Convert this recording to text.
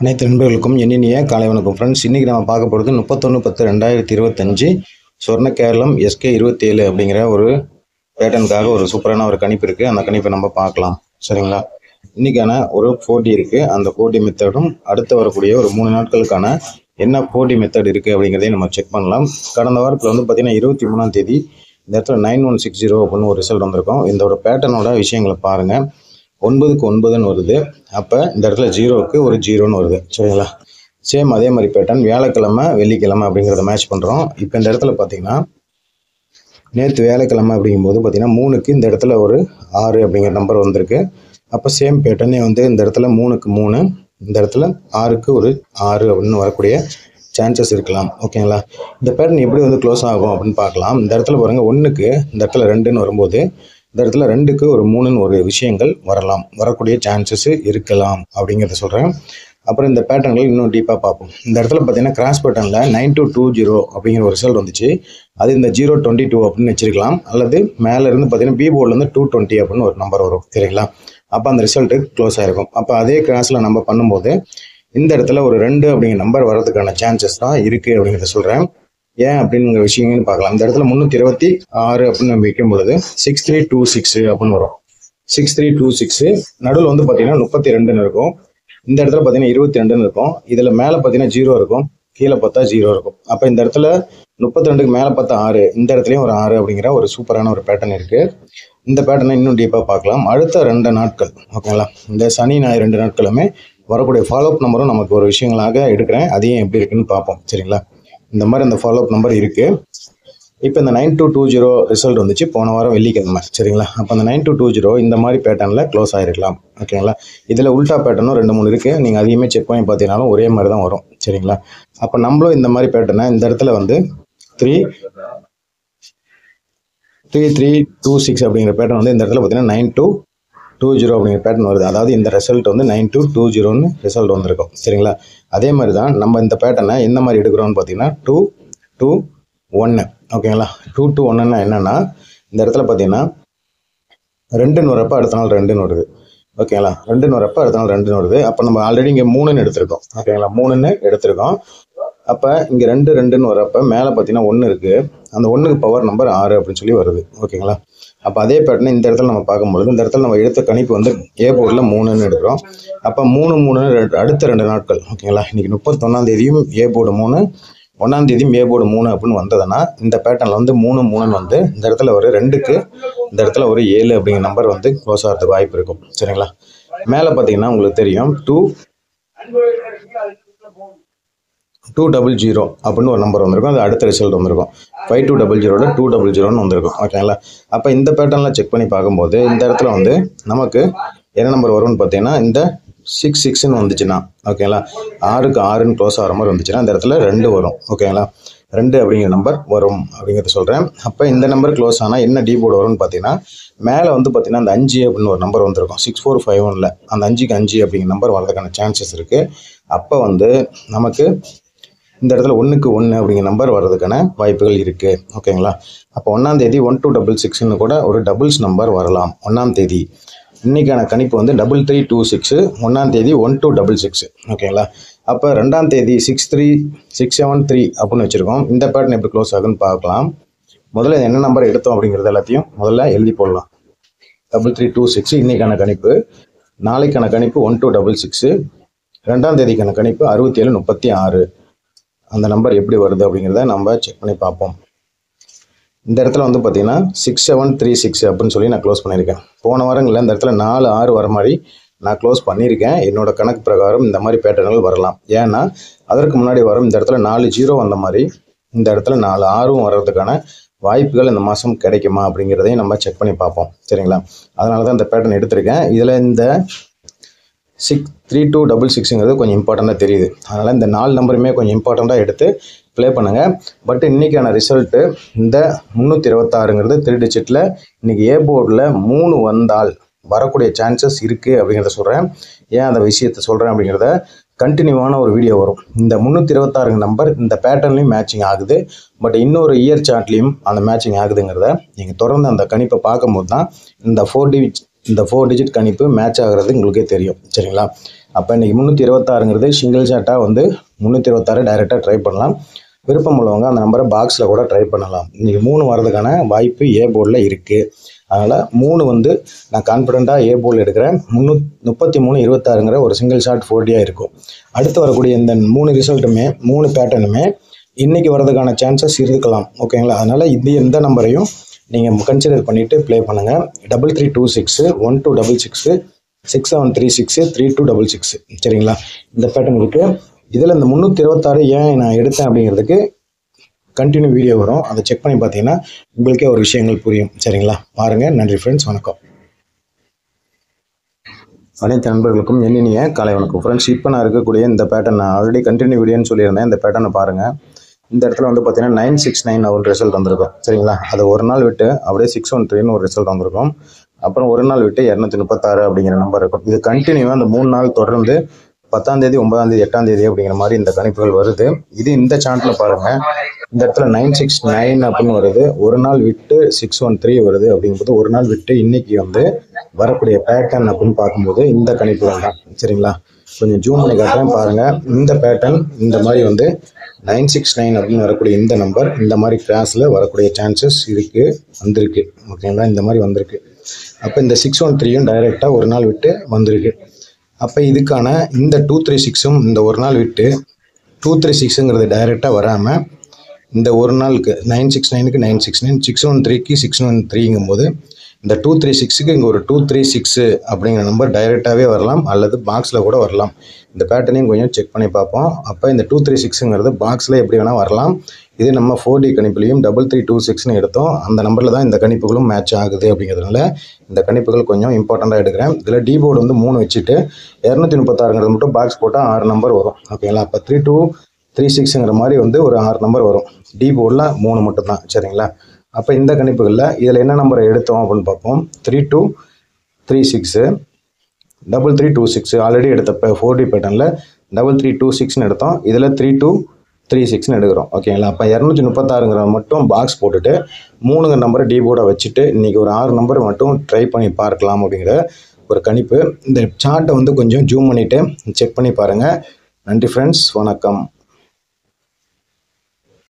அனைத்து நண்பர்களுக்கும் இனிய காலை வணக்கம் ஃப்ரெண்ட்ஸ். இன்றைக்கி நம்ம பார்க்க போகிறது 31/10/2025 சொர்ண கேரளம் SK 27 அப்படிங்கிற ஒரு பேட்டர்னுக்காக ஒரு சூப்பரான ஒரு கணிப்பு இருக்குது. அந்த கணிப்பை நம்ம பார்க்கலாம், சரிங்களா? இன்றைக்கான ஒரு 4D இருக்குது. அந்த 4D மெத்தடும் அடுத்து வரக்கூடிய ஒரு 3 நாட்களுக்கான என்ன 4D மெத்தட் இருக்குது அப்படிங்கிறதையும் நம்ம செக் பண்ணலாம். கடந்த வாரத்தில் வந்து பார்த்திங்கன்னா 23ஆம் தேதி இந்த இடத்துல 9160 அப்படின்னு ஒரு ரிசல்ட் வந்திருக்கும். இதோட பேட்டர்னோட விஷயங்களை பாருங்கள். 9க்கு 9ன்னு வருது. அப்போ இந்த இடத்துல 0க்கு ஒரு 0ன்னு வருது, சரிங்களா? சேம் அதே மாதிரி பேட்டர்ன் வியாழக்கிழமை வெள்ளிக்கிழமை அப்படிங்கிறத மேட்ச் பண்ணுறோம். இப்போ இந்த இடத்துல பார்த்தீங்கன்னா நேற்று வியாழக்கிழமை அப்படிங்கும்போது பார்த்தீங்கன்னா 3க்கு இந்த இடத்துல ஒரு 6 அப்படிங்கிற நம்பர் வந்திருக்கு. அப்போ சேம் பேட்டர்னே வந்து இந்த இடத்துல 3க்கு 3, இந்த இடத்துல 6க்கு ஒரு 6 அப்படின்னு வரக்கூடிய சான்சஸ் இருக்கலாம், ஓகேங்களா? இந்த பேட்டர்ன் எப்படி வந்து க்ளோஸ் ஆகும் அப்படின்னு பார்க்கலாம். இந்த இடத்துல பாருங்கள், 1க்கு இந்த இடத்துல 2ன்னு வரும்போது இந்த இடத்துல 2க்கு ஒரு 3ன்னு ஒரு விஷயங்கள் வரக்கூடிய சான்சஸ் இருக்கலாம் அப்படிங்கிறத சொல்கிறேன். அப்புறம் இந்த பேட்டர்ன்கள் இன்னும் டீப்பாக பார்ப்போம். இந்த இடத்துல பார்த்தீங்கன்னா கிராஸ் பேட்டர்னில் 9220 அப்படிங்கிற ஒரு ரிசல்ட் வந்துச்சு. அது இந்த 022 அப்படின்னு வச்சிருக்கலாம். அல்லது மேலே இருந்து பார்த்தீங்கன்னா பி போர்ட்லேருந்து 220 அப்படின்னு ஒரு நம்பர் வரும், சரிங்களா? அப்போ அந்த ரிசல்ட்டு க்ளோஸ் ஆகிருக்கும். அப்போ அதே கிராஸில் நம்ம பண்ணும்போது இந்த இடத்துல ஒரு 2 அப்படிங்கிற நம்பர் வர்றதுக்கான சான்சஸ் தான் இருக்குது அப்படிங்கிறத சொல்கிறேன். ஏன் அப்படிங்கிற விஷயங்கள்னு பார்க்கலாம். இந்த இடத்துல 326 அப்படின்னு நம்ம வைக்கும் பொழுது 6326 அப்படின்னு வரும். 6326 நடுவில் வந்து பார்த்தீங்கன்னா 32ன்னு இருக்கும். இந்த இடத்துல பார்த்தீங்கன்னா 22ன்னு இருக்கும். இதில் மேலே பார்த்தீங்கன்னா 0 இருக்கும், கீழே பார்த்தா 0 இருக்கும். அப்போ இந்த இடத்துல 32க்கு மேலே பார்த்தா 6, இந்த இடத்துலையும் ஒரு 6 அப்படிங்கிற ஒரு சூப்பரான ஒரு பேட்டர்ன் இருக்குது. இந்த பேட்டர்னை இன்னும் டீப்பாக பார்க்கலாம். அடுத்த 2 நாட்கள், ஓகேங்களா? இந்த சனி ஞாயிறு 2 நாட்களுமே வரக்கூடிய ஃபாலோஅப் நம்பரும் நமக்கு ஒரு விஷயங்களாக எடுக்கிறேன். அதையும் எப்படி இருக்குன்னு பார்ப்போம், சரிங்களா? இந்த மாதிரி அந்த ஃபாலோஅப் நம்பர் இருக்குது. இப்போ இந்த 9220 ரிசல்ட் வந்துச்சு போன வாரம் வெள்ளிக்கிழமை, சரிங்களா? அப்போ அந்த 9220 இந்த மாதிரி பேட்டர்னில் க்ளோஸ் ஆகிருக்கலாம், ஓகேங்களா? இதில் உல்டா பேட்டர்னும் 2-3 இருக்குது. நீங்கள் அதையுமே செக் பண்ணி பார்த்தீங்கன்னாலும் ஒரே மாதிரி தான் வரும், சரிங்களா? அப்போ நம்மளும் இந்த மாதிரி பேட்டர்னை இந்த இடத்துல வந்து 3326 அப்படிங்கிற பேட்டர்ன் வந்து இந்த இடத்துல பார்த்தீங்கன்னா 9220 அப்படிங்கிற பேட்டர்ன் வருது. அதாவது இந்த ரிசல்ட் வந்து 9220ன்னு ரிசல்ட் வந்திருக்கும், சரிங்களா? அதே மாதிரி தான் நம்ம இந்த பேட்டர்னை எந்த மாதிரி எடுக்கிறோம்னு பார்த்தீங்கன்னா 221, ஓகேங்களா? 221ன்னா என்னென்னா இந்த இடத்துல பார்த்தீங்கன்னா 2ன்னு வரப்போ அடுத்த நாள் 2ன்னு வருது, ஓகேங்களா? 2ன்னு வரப்போ அடுத்த நாள் 2ன்னு வருது. அப்போ நம்ம ஆல்ரெடி இங்கே 3ன்னு எடுத்திருக்கோம், ஓகேங்களா? 3ன்னு எடுத்திருக்கோம். அப்போ இங்கே 2ன்னு வரப்போ மேலே பார்த்தீங்கன்னா 1 இருக்குது. அந்த 1க்கு பவர் நம்பர் 6 அப்படின்னு சொல்லி வருது, ஓகேங்களா? அப்போ அதே பேட்டர்னை இந்த இடத்துல நம்ம பார்க்கும்பொழுது இந்த இடத்துல நம்ம எடுத்த கணிப்பு வந்து ஏ போர்டில் 3ன்னு எடுக்கிறோம். அப்போ 3 அடுத்த 2 நாட்கள், ஓகேங்களா? இன்றைக்கி 31ஆம் தேதியும் ஏ போர்டு 3, 1ஆம் தேதியும் ஏ போர்டு 3 அப்படின்னு வந்ததுன்னா இந்த பேட்டர்னில் வந்து 3-3ன்னு வந்து இந்த இடத்துல ஒரு 2க்கு இந்த இடத்துல ஒரு 7 அப்படிங்கிற நம்பர் வந்து க்ளோஸ் ஆகிறதுக்கு வாய்ப்பு இருக்கும், சரிங்களா? மேலே பார்த்தீங்கன்னா உங்களுக்கு தெரியும் 200 அப்படின்னு ஒரு நம்பர் வந்திருக்கும். அது அடுத்த ரிசல்ட் வந்திருக்கும். 5200 200ன்னு வந்திருக்கும், ஓகேங்களா? அப்போ இந்த பேட்டர்னில் செக் பண்ணி பார்க்கும்போது இந்த இடத்துல வந்து நமக்கு என்ன நம்பர் வரும்னு பார்த்தீங்கன்னா இந்த 66ன்னு வந்துச்சுன்னா, ஓகேங்களா? 6க்கு 6ன்னு க்ளோஸ் ஆகிற மாதிரி வந்துச்சுன்னா இந்த இடத்துல 2 வரும், ஓகேங்களா? 2 அப்படிங்கிற நம்பர் வரும் அப்படிங்கிறத சொல்கிறேன். அப்போ இந்த நம்பர் க்ளோஸ் ஆனால் என்ன டி போர்டு வரும்னு பார்த்தீங்கன்னா மேலே வந்து பார்த்தீங்கன்னா அந்த 5 அப்படின்னு ஒரு நம்பர் வந்திருக்கும். 6451ல் அந்த 5க்கு 5 அப்படிங்கிற நம்பர் வரதுக்கான சான்சஸ் இருக்குது. அப்போ வந்து நமக்கு இந்த இடத்துல 1க்கு 1 அப்படிங்கிற நம்பர் வர்றதுக்கான வாய்ப்புகள் இருக்குது, ஓகேங்களா? அப்போ 1ஆம் தேதி 1266ன்னு கூட ஒரு டபுள்ஸ் நம்பர் வரலாம். 1ஆம் தேதி இன்றைக்கான கணிப்பு வந்து 3326, 1ஆம் தேதி 1266, ஓகேங்களா? அப்போ 2ஆம் தேதி 63673 அப்படின்னு வச்சுருக்கோம். இந்த பேட்டர்ன் எப்படி க்ளோஸ் ஆகுன்னு பார்க்கலாம். முதல்ல என்ன நம்பர் எடுத்தோம் அப்படிங்கிறது எல்லாத்தையும் முதல்ல எழுதி போடலாம். 3326 இன்றைக்கான கணிப்பு, நாளைக்கான கணிப்பு 1266, 2ஆம் தேதிக்கான கணிப்பு 6736. அந்த நம்பர் எப்படி வருது அப்படிங்கிறத நம்ம செக் பண்ணி பார்ப்போம். இந்த இடத்துல வந்து பார்த்தீங்கன்னா 6736 அப்படின்னு சொல்லி நான் க்ளோஸ் பண்ணியிருக்கேன். போன வாரங்களில் இந்த இடத்துல 4-6 வர மாதிரி நான் க்ளோஸ் பண்ணியிருக்கேன். என்னோட கணக்கு பிரகாரம் இந்த மாதிரி பேட்டர்ன்கள் வரலாம். ஏன்னா அதற்கு முன்னாடி வரும் இந்த இடத்துல 4-0 வந்த மாதிரி இந்த இடத்துல 4-6 வர்றதுக்கான வாய்ப்புகள் இந்த மாதம் கிடைக்குமா அப்படிங்கிறதையும் நம்ம செக் பண்ணி பார்ப்போம், சரிங்களா? அதனால தான் இந்த பேட்டர்ன் எடுத்திருக்கேன். இதில் இந்த 3266ங்கிறது கொஞ்சம் இம்பார்ட்டண்ட்டாக தெரியுது. அதனால் இந்த 4 நம்பருமே கொஞ்சம் இம்பார்ட்டண்ட்டாக எடுத்து ப்ளே பண்ணுங்கள். பட் இன்றைக்கான ரிசல்ட்டு இந்த 326ங்கிறது 3 டிஜிட்டில் இன்றைக்கி ஏ போர்டில் 3 வந்தால் வரக்கூடிய சான்சஸ் இருக்குது அப்படிங்கிறத சொல்கிறேன். ஏன் அந்த விஷயத்தை சொல்கிறேன் அப்படிங்கிறத கண்டினியூவான ஒரு வீடியோ வரும். இந்த 326 நம்பர் இந்த பேட்டர்ன்லையும் மேட்சிங் ஆகுது. பட் இன்னொரு இயர் சார்ட்லேயும் அந்த மேட்சிங் ஆகுதுங்கிறத நீங்கள் தொடர்ந்து அந்த கணிப்பை பார்க்கும்போது தான் இந்த 4 டிஜிட் கணிப்பு மேட்ச் ஆகிறது உங்களுக்கே தெரியும், சரிங்களா? அப்போ இன்றைக்கி 326ங்கிறது சிங்கிள் ஷாட்டாக வந்து 326 டைரெக்டாக ட்ரை பண்ணலாம். விருப்பம் உள்ளவங்க அந்த நம்பரை பாக்ஸில் கூட ட்ரை பண்ணலாம். இன்றைக்கி 3 வரதுக்கான வாய்ப்பு ஏ போர்டில் இருக்குது. அதனால் 3 வந்து நான் கான்ஃபிடெண்ட்டாக ஏ போர்டில் எடுக்கிறேன். 3326ங்கிற ஒரு சிங்கிள் ஷாட் 4Dயாக இருக்கும். அடுத்து வரக்கூடிய இந்த 3 ரிசல்ட்டுமே 3 பேட்டர்னுமே இன்றைக்கி வரதுக்கான சான்சஸ் இருக்கலாம். ஓகேங்களா? அதனால் எந்த நம்பரையும் நீங்கள் கன்சிடர் பண்ணிவிட்டு ப்ளே பண்ணுங்கள். 3326 1266 6736 3266 சரிங்களா? இந்த பேட்டர்ன் இருக்குது. இதில் இந்த 326 ஏன் நான் எடுத்தேன் அப்படிங்கிறதுக்கு கண்டினியூ வீடியோ வரும். அதை செக் பண்ணி பார்த்தீங்கன்னா உங்களுக்கே ஒரு விஷயங்கள் புரியும். சரிங்களா? பாருங்கள். நன்றி ஃப்ரெண்ட்ஸ். வணக்கம். அனைத்து நண்பர்களுக்கும் இனிய காலை வணக்கம் ஃப்ரெண்ட்ஸ். இப்போ நான் இருக்கக்கூடிய இந்த பேட்டர்ன் நான் ஆல்ரெடி கண்டினியூ வீடியோன்னு சொல்லியிருந்தேன். இந்த பேட்டர்னை பாருங்கள். இந்த இடத்துல வந்து பார்த்தீங்கன்னா 969 ஒரு ரிசல்ட் வந்திருக்கும். சரிங்களா? அது ஒரு நாள் விட்டு அப்படியே 613 ஒரு ரிசல்ட் வந்திருக்கும். அப்புறம் ஒரு நாள் விட்டு 236 அப்படிங்கிற நம்பர் இருக்கும். இது கண்டினியூவாக அந்த 3 நாள் தொடர்ந்து 10ஆம் தேதி 9ஆம் தேதி 8ஆம் தேதி அப்படிங்கிற மாதிரி இந்த கணிப்புகள் வருது. இது இந்த சார்ட்டில் பாருங்கள். இந்த இடத்துல 969 அப்படின்னு வருது. ஒரு நாள் விட்டு 613 வருது. அப்படிங்கும்போது ஒரு நாள் விட்டு இன்னைக்கு வந்து வரக்கூடிய பேட்டர்ன் அப்படின்னு பார்க்கும்போது இந்த கணிப்புகள் தான். சரிங்களா? கொஞ்சம் ஜூம் பண்ணி காட்டுறேன் பாருங்கள். இந்த பேட்டர்ன் இந்த மாதிரி வந்து 969 அப்படின்னு வரக்கூடிய இந்த நம்பர் இந்த மாதிரி கிராஸில் வரக்கூடிய சான்சஸ் இருக்குது, வந்திருக்கு. ஓகேங்களா? இந்த மாதிரி வந்திருக்கு. அப்போ இந்த 613யும் டைரெக்டாக ஒரு நாள் விட்டு வந்திருக்கு. அப்போ இதுக்கான இந்த 236ம் இந்த ஒரு நாள் விட்டு 236ங்கிறது டைரெக்டாக வராமல் இந்த ஒரு நாளுக்கு 969க்கு 969 613க்கு 613ங்கும் போது இந்த 236க்கு இங்கே ஒரு 236 அப்படிங்கிற நம்பர் டைரெக்டாகவே வரலாம், அல்லது பாக்ஸில் கூட வரலாம். இந்த பேட்டர்னையும் கொஞ்சம் செக் பண்ணி பார்ப்போம். அப்போ இந்த 236ங்கிறது பாக்ஸில் எப்படி வேணால் வரலாம். இது நம்ம 4D கணிப்புலையும் 3326ன்னு எடுத்தோம். அந்த நம்பரில் தான் இந்த கணிப்புகளும் மேட்ச் ஆகுது. அப்படிங்கிறதுனால இந்த கணிப்புகள் கொஞ்சம் இம்பார்ட்டண்ட்டாக எடுக்கிறேன். இதில் டி போர்டு வந்து 3 வச்சுட்டு 236ங்கிறது மட்டும் பாக்ஸ் போட்டால் 6 நம்பர் வரும். ஓகேங்களா? அப்போ 3236ங்கிற மாதிரி வந்து ஒரு 6 நம்பர் வரும். டி போர்டில் 3 மட்டும் தான். சரிங்களா? அப்போ இந்த கணிப்புகளில் இதில் என்ன நம்பரை எடுத்தோம் அப்படின்னு பார்ப்போம். 3236 3326 ஆல்ரெடி எடுத்தப்போ 4D பேட்டர்னில் 3326ன்னு எடுத்தோம். இதில் 3236ன்னு எடுக்கிறோம். ஓகேங்களா? அப்போ 236ங்கிற மட்டும் பாக்ஸ் போட்டுட்டு 3 நம்பரை டி போர்டை வச்சுட்டு இன்றைக்கி ஒரு 6 நம்பர் மட்டும் ட்ரை பண்ணி பார்க்கலாம் அப்படிங்கிற ஒரு கணிப்பு. இந்த சார்ட்டை வந்து கொஞ்சம் ஜூம் பண்ணிவிட்டு செக் பண்ணி பாருங்கள். நன்றி ஃப்ரெண்ட்ஸ். வணக்கம்.